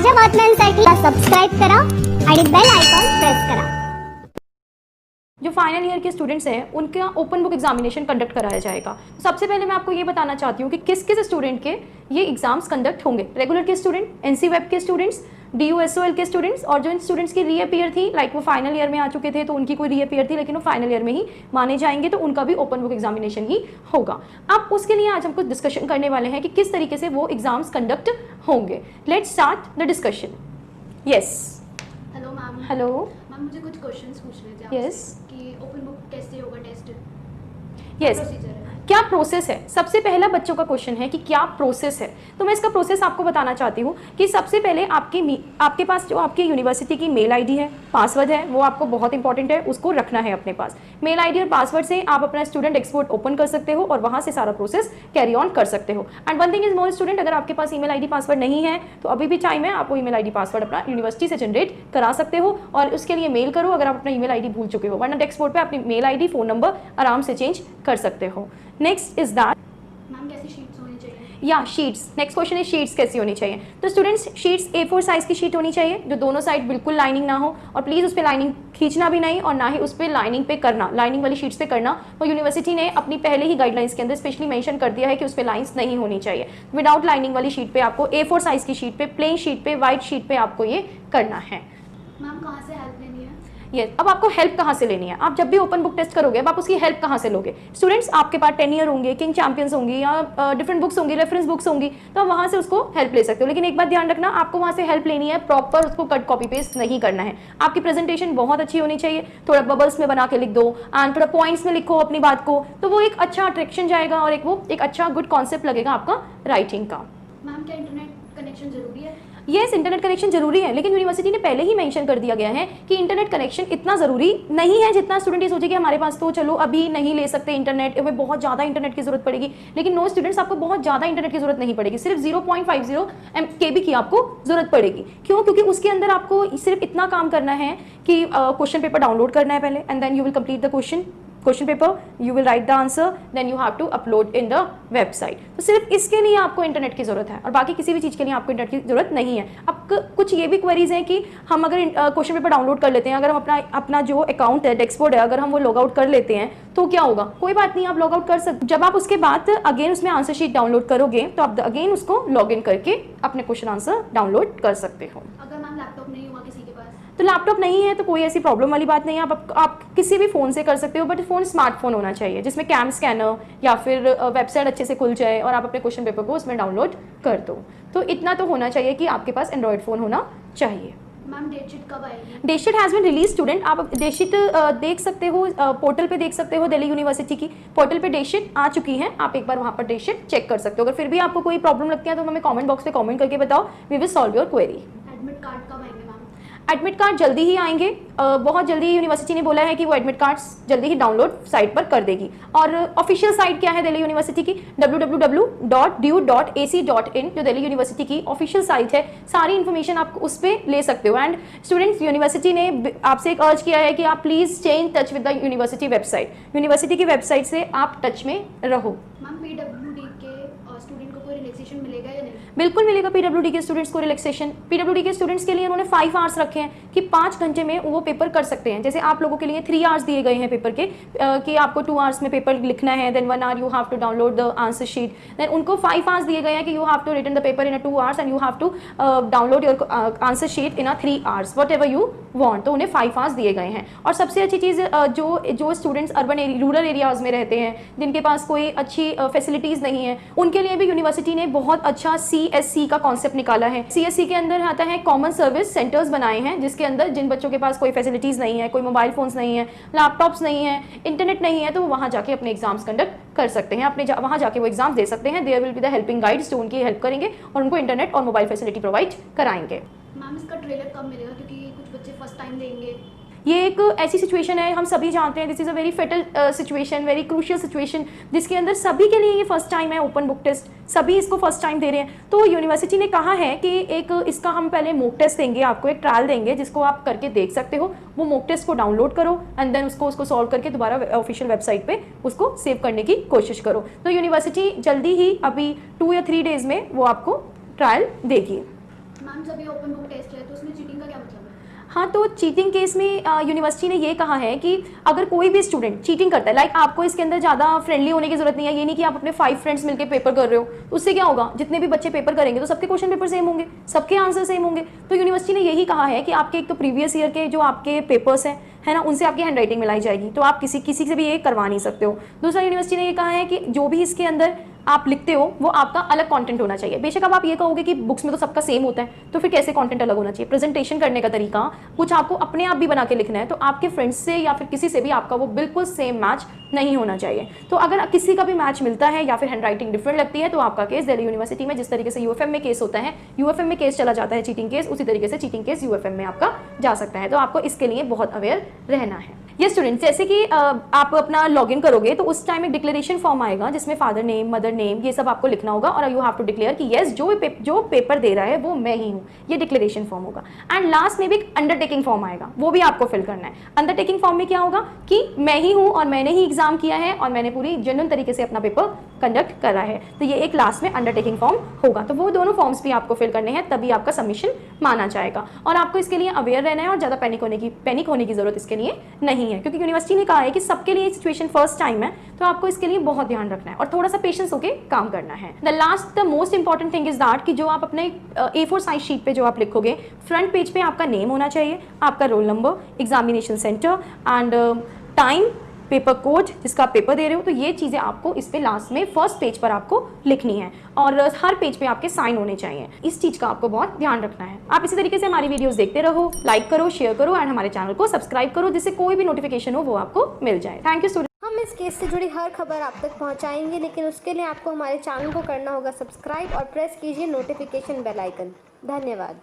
ताज्या बातम्यांसाठी सबस्क्राइब करा आणि बेल आयकॉन प्रेस करा। जो फाइनल ईयर के स्टूडेंट्स हैं उनका ओपन बुक एग्जामिनेशन कंडक्ट कराया जाएगा। तो सबसे पहले मैं आपको ये बताना चाहती हूँ कि किस किस स्टूडेंट के ये एग्जाम्स कंडक्ट होंगे। रेगुलर के स्टूडेंट, एनसी वेब के स्टूडेंट्स, DUSOL के स्टूडेंट्स, और जो इन स्टूडेंट्स की रीअपियर थी, लाइक वो फाइनल ईयर में आ चुके थे तो उनकी कोई रीअपियर थी लेकिन वो फाइनल ईयर में ही माने जाएंगे, तो उनका भी ओपन बुक एग्जामिनेशन ही होगा। अब उसके लिए आज हम कुछ डिस्कशन करने वाले हैं कि किस तरीके से वो एग्जाम्स कंडक्ट होंगे। Let's start the discussion. Yes, hello ma'am. Hello ma'am, मुझे कुछ क्वेश्चंस पूछने थे आपसे। Yes. कि ओपन बुक कैसे होगा टेस्ट? यस, प्रोसीजर है। क्या प्रोसेस है। सबसे पहला बच्चों का क्वेश्चन है कि क्या प्रोसेस है। तो मैं इसका प्रोसेस आपको बताना चाहती हूँ कि सबसे पहले आपके पास जो आपकी यूनिवर्सिटी की मेल आईडी है, पासवर्ड है, वो आपको बहुत इंपॉर्टेंट है, उसको रखना है अपने पास। मेल आईडी और पासवर्ड से आप अपना स्टूडेंट एक्सपोर्ट ओपन कर सकते हो और वहाँ से सारा प्रोसेस कैरी ऑन कर सकते हो। And one thing is more student, अगर आपके पास ईमेल आईडी पासवर्ड नहीं है तो अभी भी टाइम है, आप वो ईमेल आईडी पासवर्ड अपना यूनिवर्सिटी से जनरेट करा सकते हो और उसके लिए मेल करो अगर आप अपना ईमेल आईडी भूल चुके हो, वरना एक्सपोर्ट पे अपनी मेल आईडी, फोन नंबर आराम से चेंज कर सकते हो। नेक्स्ट इज दैट, मैम कैसी शीट्स होनी चाहिए? या शीट्स। नेक्स्ट क्वेश्चन है शीट्स कैसी होनी चाहिए। तो स्टूडेंट्स, शीट्स A4 साइज की शीट होनी चाहिए जो दोनों साइड बिल्कुल लाइनिंग ना हो, और प्लीज़ उस पर लाइनिंग खींचना भी नहीं और ना ही उस पर लाइनिंग पे करना, लाइनिंग वाली शीट्स पे करना। वो यूनिवर्सिटी ने अपनी पहले ही गाइडलाइंस के अंदर स्पेशली मेंशन कर दिया है कि उस पर लाइंस नहीं होनी चाहिए। विदाउट लाइनिंग वाली शीट पे आपको A4 साइज की शीट पे, प्लेन शीट पे, वाइट शीट पे आपको ये करना है। मैम कहाँ से हेल्प लेनी है? ये अब आपको हेल्प कहाँ से लेनी है। आप जब भी ओपन बुक टेस्ट करोगे अब आप उसकी हेल्प कहाँ से लोगे। स्टूडेंट्स, आपके पास 10 ईयर होंगे, किंग चैंपियंस होंगी या डिफरेंट बुक्स होंगी, रेफरेंस बुक्स होंगी, तो आप वहाँ से उसको हेल्प ले सकते हो। लेकिन एक बात ध्यान रखना, आपको वहाँ से हेल्प लेनी है, प्रॉपर उसको कट कॉपी पेस्ट नहीं करना है। आपकी प्रेजेंटेशन बहुत अच्छी होनी चाहिए, थोड़ा बबल्स में बना के लिख दो एंड थोड़ा पॉइंट्स में लिखो अपनी बात को, तो वो एक अच्छा अट्रैक्शन जाएगा और एक अच्छा गुड कॉन्सेप्ट लगेगा आपका राइटिंग का। मैम क्या इंटरनेट कनेक्शन जरूरी है? येस, इंटरनेट कनेक्शन जरूरी है, लेकिन यूनिवर्सिटी ने पहले ही मेंशन कर दिया गया है कि इंटरनेट कनेक्शन इतना ज़रूरी नहीं है जितना स्टूडेंट ये सोचे कि हमारे पास तो चलो अभी नहीं ले सकते इंटरनेट, हमें बहुत ज़्यादा इंटरनेट की जरूरत पड़ेगी। लेकिन नो स्टूडेंट्स, आपको बहुत ज़्यादा इंटरनेट की जरूरत नहीं पड़ेगी, सिर्फ 0.50 KB की आपको जरूरत पड़ेगी। क्यों? क्योंकि उसके अंदर आपको सिर्फ इतना काम करना है कि क्वेश्चन पेपर डाउनलोड करना है पहले, and then you will complete the question paper, you will write the answer, then you have to upload in the website। तो सिर्फ इसके लिए आपको इंटरनेट की जरूरत है और बाकी किसी भी चीज़ के लिए आपको इंटरनेट की जरूरत नहीं है। अब कुछ ये भी क्वेरीज हैं कि हम अगर क्वेश्चन पेपर डाउनलोड कर लेते हैं, अगर हम अपना जो अकाउंट है, डेस्कबोर्ड है, अगर हम वो लॉग आउट कर लेते हैं तो क्या होगा? कोई बात नहीं, आप लॉग आउट कर सकते। जब आप उसके बाद अगेन उसमें आंसर शीट डाउनलोड करोगे तो आप अगेन उसको लॉग इन करके अपने क्वेश्चन आंसर डाउनलोड कर सकते हो। अगर मैम लैपटॉप नहीं हुआ किसी के पास? तो लैपटॉप नहीं है तो कोई ऐसी प्रॉब्लम वाली बात नहीं है, आप किसी भी फ़ोन से कर सकते हो, बट फ़ोन स्मार्टफोन होना चाहिए जिसमें कैम स्कैनर या फिर वेबसाइट अच्छे से खुल जाए और आप अपने क्वेश्चन पेपर को उसमें डाउनलोड कर दो। तो इतना तो होना चाहिए कि आपके पास एंड्रॉयड फ़ोन होना चाहिए। मैम डेट शीट कब आएगी? Date sheet has been release student. आप डेट शीट देख सकते हो, पोर्टल पे देख सकते हो, दिल्ली यूनिवर्सिटी की पोर्टल पे डेट शीट आ चुकी है। आप एक बार वहाँ पर डेट शीट चेक कर सकते हो। अगर फिर भी आपको कोई प्रॉब्लम लगती है तो हमें कमेंट बॉक्स पे कमेंट करके बताओ, we will solve your query. Admit card कब आएंगे मैम? एडमिट कार्ड जल्दी ही आएंगे, बहुत जल्दी यूनिवर्सिटी ने बोला है कि वो एडमिट कार्ड्स जल्दी ही डाउनलोड साइट पर कर देगी। और ऑफिशियल साइट क्या है दिल्ली यूनिवर्सिटी की? www.du.ac.in जो दिल्ली यूनिवर्सिटी की ऑफिशियल साइट है। सारी इन्फॉर्मेशन आप उस पर ले सकते हो। एंड स्टूडेंट्स, यूनिवर्सिटी ने आपसे एक अर्ज किया है कि आप please stay in touch with the university website. University की वेबसाइट से आप टच में रहो। मैम PWD के स्टूडेंट को कोई रिलैक्सेशन मिलेगा या नहीं? बिल्कुल मिलेगा PWD के स्टूडेंट्स को रिलैक्सेशन। PWD के स्टूडेंट्स के लिए उन्होंने 5 आवर्स रखे हैं कि 5 घंटे में वो पेपर कर सकते हैं। जैसे आप लोगों के लिए 3 आवर्स दिए गए हैं पेपर के, कि आपको 2 आवर्स में पेपर लिखना है, then 1 hour you have to download the answer sheet. Then उनको 5 आवर्स दिए गए हैं कि you have to written the paper in 2 hours and you have to download your answer sheet in 3 hours, whatever you want. तो उन्हें 5 hours दिए गए हैं। और सबसे अच्छी चीज़, जो स्टूडेंट्स रूरल एरियाज़ में रहते हैं, जिनके पास कोई अच्छी फैसिलिटीज़ नहीं है, उनके लिए भी यूनिवर्सिटी ने बहुत अच्छा CSC का कॉन्सेप्ट निकाला है। CSC के अंदर आता है कॉमन सर्विस सेंटर्स बनाए हैं, जिसके अंदर जिन बच्चों के पास कोई फैसिलिटीज़ नहीं है, कोई मोबाइल फ़ोन्स नहीं है, लैपटॉप्स नहीं है, इंटरनेट नहीं है, तो वो वहाँ जाके अपने एग्जाम्स कंडक्ट कर सकते हैं। वहाँ जाके वो एग्जाम्स दे सकते हैं। There will be the helping guides जो उनकी हेल्प करेंगे और उनको इंटरनेट और मोबाइल फैसिलिटी प्रोवाइड कराएंगे। मैम इसका ट्रेलर कब मिलेगा, क्योंकि कुछ बच्चे फर्स्ट टाइम देंगे? ये एक ऐसी सिचुएशन है, हम सभी जानते हैं, this is a very fatal situation, very crucial situation, जिसके अंदर सभी के लिए ये फर्स्ट टाइम है ओपन बुक टेस्ट, सभी इसको फर्स्ट टाइम दे रहे हैं। तो यूनिवर्सिटी ने कहा है कि एक इसका हम पहले मॉक टेस्ट देंगे, आपको एक ट्रायल देंगे जिसको आप करके देख सकते हो। वो मॉक टेस्ट को डाउनलोड करो एंड देन उसको सॉल्व करके दोबारा ऑफिशियल वेबसाइट पे उसको सेव करने की कोशिश करो। तो यूनिवर्सिटी जल्दी ही अभी 2 या 3 डेज़ में वो आपको ट्रायल देगी। मैम जब ये ओपन बुक टेस्ट है तो उसमें चीटिंग का क्या मतलब है? हाँ, तो चीटिंग केस में यूनिवर्सिटी ने ये कहा है कि अगर कोई भी स्टूडेंट चीटिंग करता है, लाइक आपको इसके अंदर ज़्यादा फ्रेंडली होने की जरूरत नहीं है। ये नहीं कि आप अपने 5 फ्रेंड्स मिलकर पेपर कर रहे हो, उससे क्या होगा, जितने भी बच्चे पेपर करेंगे तो सबके क्वेश्चन पेपर सेम होंगे, सबके आंसर सेम होंगे। तो यूनिवर्सिटी ने यही कहा है कि आपके एक तो प्रीवियस ईयर के जो आपके पेपर्स हैं, है ना, उनसे आपकी हैंड राइटिंग मिलाई जाएगी, तो आप किसी से भी ये करवा नहीं सकते हो। दूसरा, यूनिवर्सिटी ने ये कहा है कि जो भी इसके अंदर आप लिखते हो वो आपका अलग कंटेंट होना चाहिए। बेशक अब आप ये कहोगे कि बुक्स में तो सबका सेम होता है, तो फिर कैसे कंटेंट अलग होना चाहिए। प्रेजेंटेशन करने का तरीका कुछ आपको अपने आप भी बना के लिखना है, तो आपके फ्रेंड्स से या फिर किसी से भी आपका वो बिल्कुल सेम मैच नहीं होना चाहिए। तो अगर किसी का भी मैच मिलता है या फिर हैंड राइटिंग डिफरेंट लगती है, तो आपका केस दिल्ली यूनिवर्सिटी में, जिस तरीके से यूएफएम में केस होता है, यूएफएम में केस चला जाता है चीटिंग केस, उसी तरीके से चीटिंग केस यूएफएम में आपका जा सकता है। तो आपको इसके लिए बहुत अवेयर रहना है। ये स्टूडेंट्स, जैसे कि आप अपना लॉगिन करोगे तो उस टाइम एक डिक्लेरेशन फॉर्म आएगा जिसमें फादर नेम, मदर नेम, ये सब आपको लिखना होगा, और यू हैव टू डिक्लेयर कि यस जो पेपर दे रहा है वो मैं ही हूँ। ये डिक्लेरेशन फॉर्म होगा। एंड लास्ट में भी एक अंडरटेकिंग फॉर्म आएगा, वो भी आपको फिल करना है। अंडरटेकिंग फॉर्म में क्या होगा कि मैं ही हूँ और मैंने ही एग्जाम किया है और मैंने पूरी जेन्युइन तरीके से अपना पेपर कंडक्ट करा है। तो ये एक लास्ट में अंडरटेकिंग फॉर्म होगा। तो वो दोनों फॉर्म्स भी आपको फिल करने हैं, तभी आपका सबमिशन माना जाएगा। और आपको इसके लिए अवेयर रहना है और ज़्यादा पैनिक होने की जरूरत इसके लिए नहीं है, क्योंकि यूनिवर्सिटी ने कहा है कि सबके लिए सिचुएशन फर्स्ट टाइम है, तो आपको इसके लिए बहुत ध्यान रखना है और थोड़ा सा पेशेंस होके काम करना है। The most important thing is that कि जो आप अपने A4 साइज शीट पे जो आप लिखोगे, फ्रंट पेज पे आपका नेम होना चाहिए, आपका roll number, examination centre and time, paper code जिसका आप पेपर दे रहे हो। तो ये चीज़ें आपको इस पे लास्ट में फर्स्ट पेज पर आपको लिखनी है और हर पेज पे आपके साइन होने चाहिए। इस चीज़ का आपको बहुत ध्यान रखना है। आप इसी तरीके से हमारी वीडियोस देखते रहो, लाइक करो, शेयर करो एंड हमारे चैनल को सब्सक्राइब करो, जिससे कोई भी नोटिफिकेशन हो वो आपको मिल जाए। Thank you student. हम इस केस से जुड़ी हर खबर आप तक पहुंचाएंगे, लेकिन उसके लिए आपको हमारे चैनल को करना होगा सब्सक्राइब और प्रेस कीजिए नोटिफिकेशन बेल आइकन। धन्यवाद।